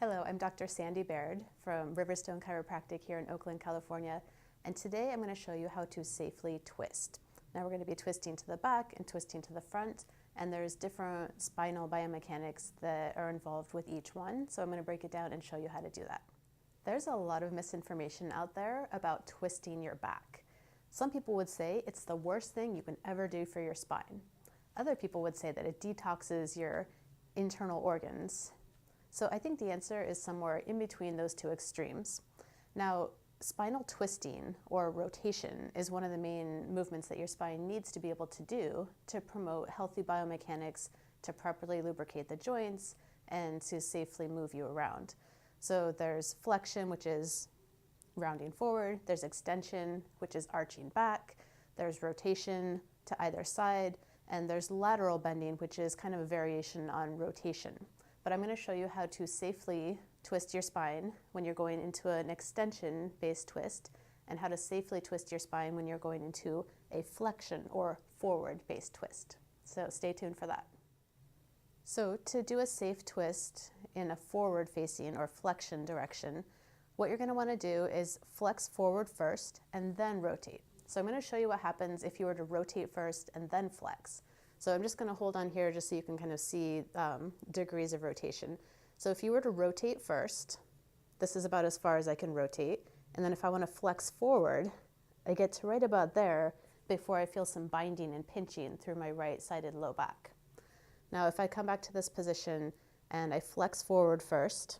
Hello, I'm Dr. Sandy Baird from Riverstone Chiropractic here in Oakland, California, and today I'm going to show you how to safely twist. Now we're going to be twisting to the back and twisting to the front, and there's different spinal biomechanics that are involved with each one, so I'm going to break it down and show you how to do that. There's a lot of misinformation out there about twisting your back. Some people would say it's the worst thing you can ever do for your spine. Other people would say that it detoxes your internal organs. So I think the answer is somewhere in between those two extremes. Now, spinal twisting or rotation is one of the main movements that your spine needs to be able to do to promote healthy biomechanics, to properly lubricate the joints, and to safely move you around. So there's flexion, which is rounding forward. There's extension, which is arching back. There's rotation to either side. And there's lateral bending, which is kind of a variation on rotation. But I'm going to show you how to safely twist your spine when you're going into an extension-based twist, and how to safely twist your spine when you're going into a flexion or forward-based twist. So stay tuned for that. So to do a safe twist in a forward-facing or flexion direction, what you're going to want to do is flex forward first and then rotate. So I'm going to show you what happens if you were to rotate first and then flex. So I'm just going to hold on here just so you can kind of see degrees of rotation. So if you were to rotate first, this is about as far as I can rotate. And then if I want to flex forward, I get to right about there before I feel some binding and pinching through my right-sided low back. Now if I come back to this position and I flex forward first,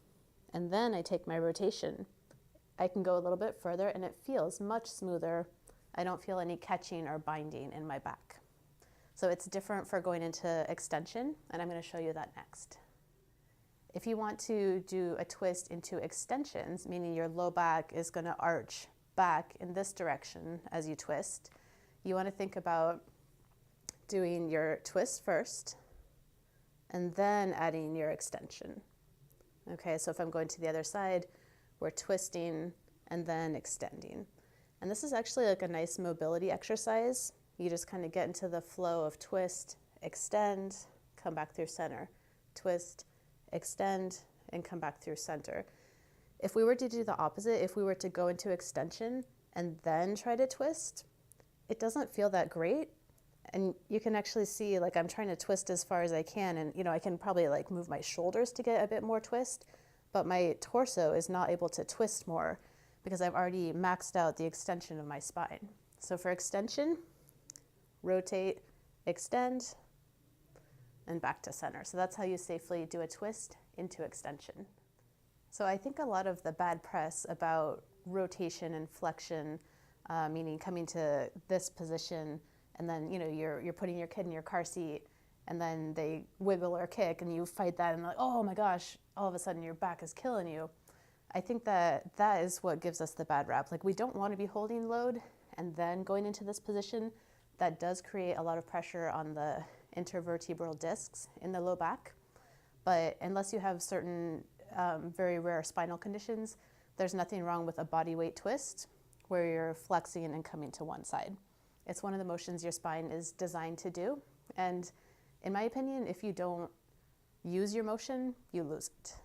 and then I take my rotation, I can go a little bit further and it feels much smoother. I don't feel any catching or binding in my back. So it's different for going into extension, and I'm going to show you that next. If you want to do a twist into extensions, meaning your low back is going to arch back in this direction as you twist, you want to think about doing your twist first and then adding your extension. Okay, so if I'm going to the other side, we're twisting and then extending. And this is actually like a nice mobility exercise. You just kind of get into the flow of twist, extend, come back through center, twist, extend, and come back through center. If we were to do the opposite, if we were to go into extension and then try to twist, it doesn't feel that great. And you can actually see, like, I'm trying to twist as far as I can, and I can probably like move my shoulders to get a bit more twist, but my torso is not able to twist more because I've already maxed out the extension of my spine. So for extension, rotate, extend, and back to center. So that's how you safely do a twist into extension. So I think a lot of the bad press about rotation and flexion, meaning coming to this position, and then you're putting your kid in your car seat, and then they wiggle or kick, and you fight that, and like, oh my gosh, all of a sudden your back is killing you. I think that is what gives us the bad rap. Like, we don't want to be holding load and then going into this position. That does create a lot of pressure on the intervertebral discs in the low back. But unless you have certain very rare spinal conditions, there's nothing wrong with a body weight twist where you're flexing and coming to one side. It's one of the motions your spine is designed to do. And in my opinion, if you don't use your motion, you lose it.